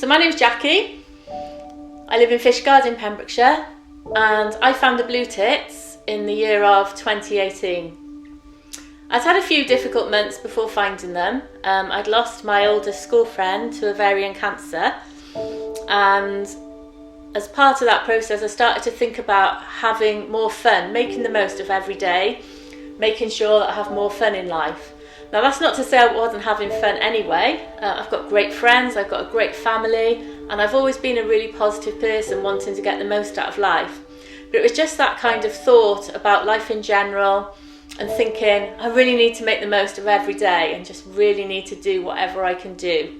So my name's Jackie. I live in Fishguard in Pembrokeshire, and I found the Bluetits in the year of 2018. I'd had a few difficult months before finding them. I'd lost my oldest school friend to ovarian cancer, and as part of that process I started to think about having more fun, making the most of every day, making sure that I have more fun in life. Now that's not to say I wasn't having fun anyway. I've got great friends, I've got a great family, and I've always been a really positive person wanting to get the most out of life. But it was just that kind of thought about life in general and thinking I really need to make the most of every day and just really need to do whatever I can do.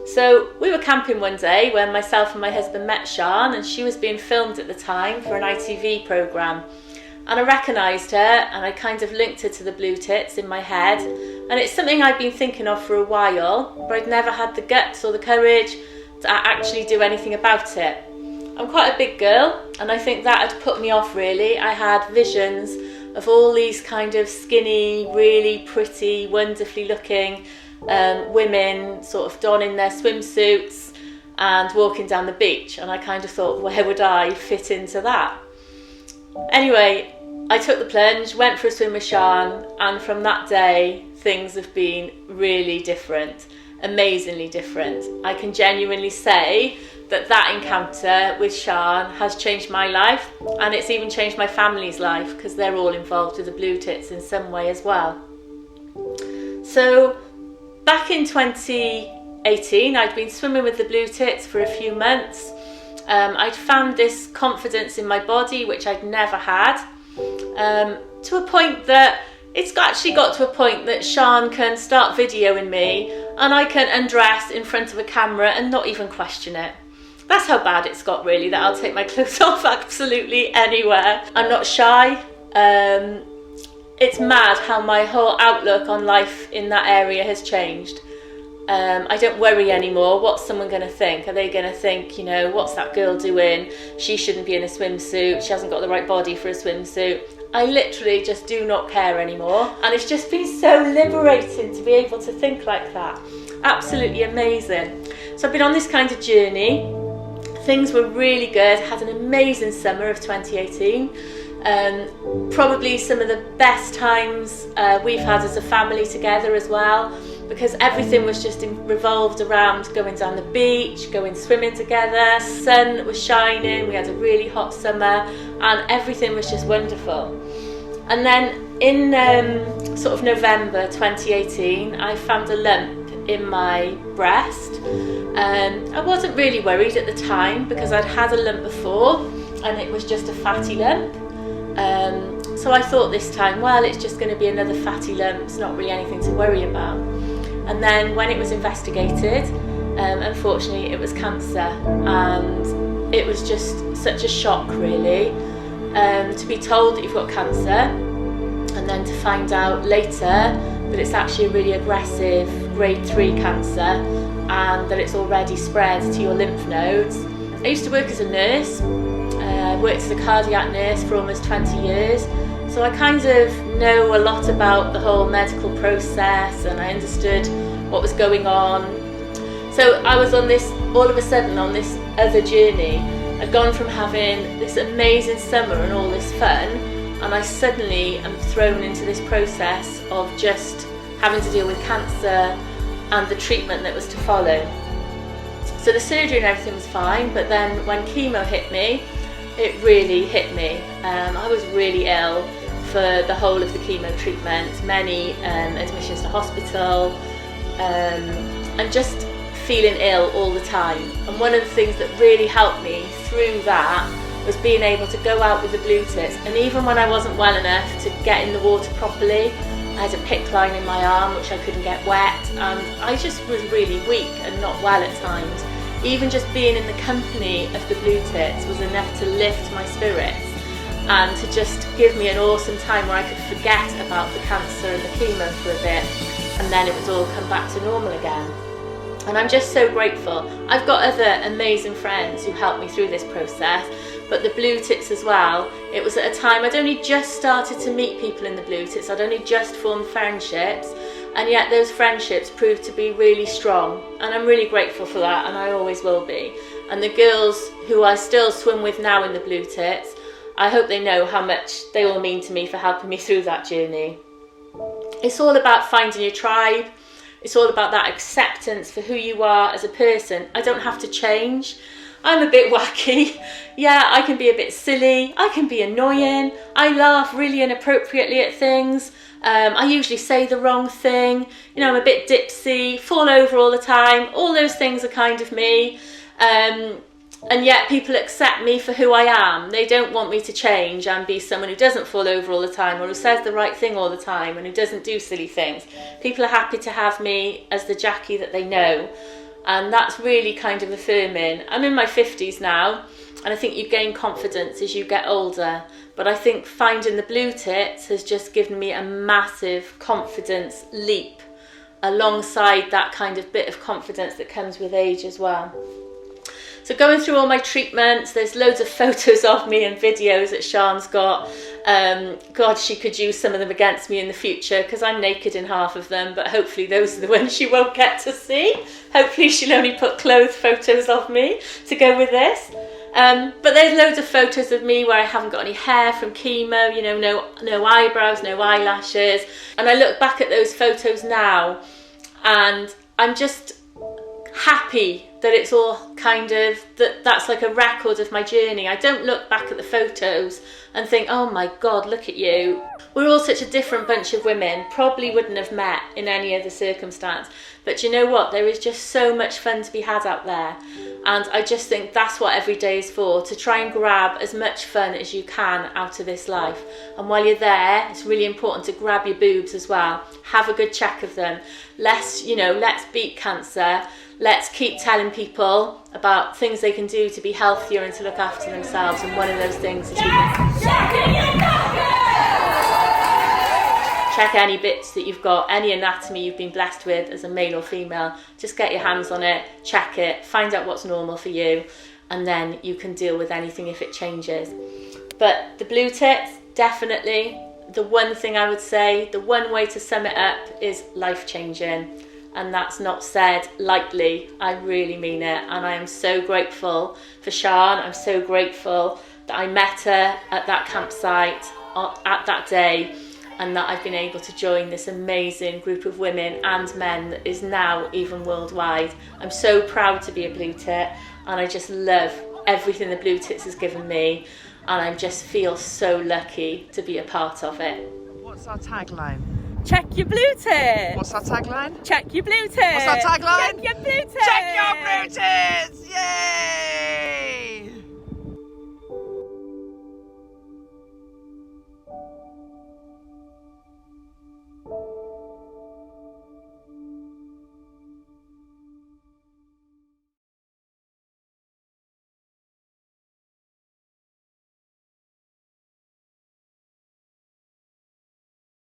So we were camping one day when myself and my husband met Sian, and she was being filmed at the time for an ITV programme. And I recognised her and I kind of linked her to the Bluetits in my head. And it's something I'd been thinking of for a while, but I'd never had the guts or the courage to actually do anything about it. I'm quite a big girl, and I think that had put me off really. I had visions of all these kind of skinny, really pretty, wonderfully looking women sort of donning their swimsuits and walking down the beach. And I kind of thought, where would I fit into that? Anyway, I took the plunge, went for a swim with Sian, and from that day things have been really different, amazingly different. I can genuinely say that encounter with Sian has changed my life, and it's even changed my family's life because they're all involved with the Bluetits in some way as well. So back in 2018 I'd been swimming with the Bluetits for a few months. I'd found this confidence in my body which I'd never had, to a point that it's actually got to a point that Sian can start videoing me and I can undress in front of a camera and not even question it. That's how bad it's got really, that I'll take my clothes off absolutely anywhere. I'm not shy. It's mad how my whole outlook on life in that area has changed. I don't worry anymore. What's someone going to think? Are they going to think, you know, what's that girl doing? She shouldn't be in a swimsuit. She hasn't got the right body for a swimsuit. I literally just do not care anymore. And it's just been so liberating to be able to think like that. Absolutely amazing. So I've been on this kind of journey. Things were really good. Had an amazing summer of 2018. Probably some of the best times we've had as a family together as well, because everything was just revolved around going down the beach, going swimming together. Sun was shining, we had a really hot summer, and everything was just wonderful. And then in sort of November 2018 I found a lump in my breast. I wasn't really worried at the time because I'd had a lump before and it was just a fatty lump. So I thought this time, well, it's just going to be another fatty lump, it's not really anything to worry about. And then when it was investigated, unfortunately it was cancer, and it was just such a shock really, to be told that you've got cancer and then to find out later that it's actually a really aggressive grade 3 cancer and that it's already spread to your lymph nodes. I used to work as a nurse. Worked as a cardiac nurse for almost 20 years, so I kind of know a lot about the whole medical process and I understood what was going on. So I was on this, all of a sudden on this other journey. I'd gone from having this amazing summer and all this fun, and I suddenly am thrown into this process of just having to deal with cancer and the treatment that was to follow. So the surgery and everything was fine, but then when chemo hit me, it really hit me. I was really ill for the whole of the chemo treatment, many admissions to hospital, and just feeling ill all the time. And one of the things that really helped me through that was being able to go out with the Bluetits. And even when I wasn't well enough to get in the water properly, I had a PICC line in my arm which I couldn't get wet, and I just was really weak and not well at times. Even just being in the company of the Bluetits was enough to lift my spirits and to just give me an awesome time where I could forget about the cancer and the chemo for a bit, and then it would all come back to normal again. And I'm just so grateful. I've got other amazing friends who helped me through this process, but the Bluetits as well. It was at a time I'd only just started to meet people in the Bluetits. I'd only just formed friendships, and yet those friendships proved to be really strong, and I'm really grateful for that, and I always will be. And the girls who I still swim with now in the Bluetits, I hope they know how much they all mean to me for helping me through that journey. It's all about finding your tribe. It's all about that acceptance for who you are as a person. I don't have to change. I'm a bit wacky. Yeah, I can be a bit silly. I can be annoying. I laugh really inappropriately at things. I usually say the wrong thing. You know, I'm a bit dipsy, fall over all the time. All those things are kind of me. And yet people accept me for who I am. They don't want me to change and be someone who doesn't fall over all the time, or who says the right thing all the time, and who doesn't do silly things. People are happy to have me as the Jackie that they know. And that's really kind of affirming. I'm in my 50s now, and I think you gain confidence as you get older. But I think finding the Bluetits has just given me a massive confidence leap, alongside that kind of bit of confidence that comes with age as well. So going through all my treatments, there's loads of photos of me and videos that Sian's got. God, she could use some of them against me in the future, because I'm naked in half of them, but hopefully those are the ones she won't get to see. Hopefully she'll only put clothed photos of me to go with this. But there's loads of photos of me where I haven't got any hair from chemo, you know, no eyebrows, no eyelashes. And I look back at those photos now, and I'm just happy that it's all kind of, that's like a record of my journey. I don't look back at the photos and think, oh my God, look at you. We're all such a different bunch of women, probably wouldn't have met in any other circumstance. But you know what? There is just so much fun to be had out there. And I just think that's what every day is for, to try and grab as much fun as you can out of this life. And while you're there, it's really important to grab your boobs as well. Have a good check of them. Let's beat cancer. Let's keep telling people about things they can do to be healthier and to look after themselves. And one of those things is check any bits that you've got, any anatomy you've been blessed with as a male or female. Just get your hands on it, check it, find out what's normal for you, and then you can deal with anything if it changes. But the Bluetits, definitely, the one thing I would say, the one way to sum it up is life-changing. And that's not said lightly. I really mean it. And I am so grateful for Sian. I'm so grateful that I met her at that campsite at that day, and that I've been able to join this amazing group of women and men that is now even worldwide. I'm so proud to be a Bluetit, and I just love everything the Bluetits has given me, and I just feel so lucky to be a part of it. What's our tagline? Check your Bluetit. What's our tagline? Check your Bluetit. What's our tagline? Check your Bluetit. Check your Bluetits! Yay!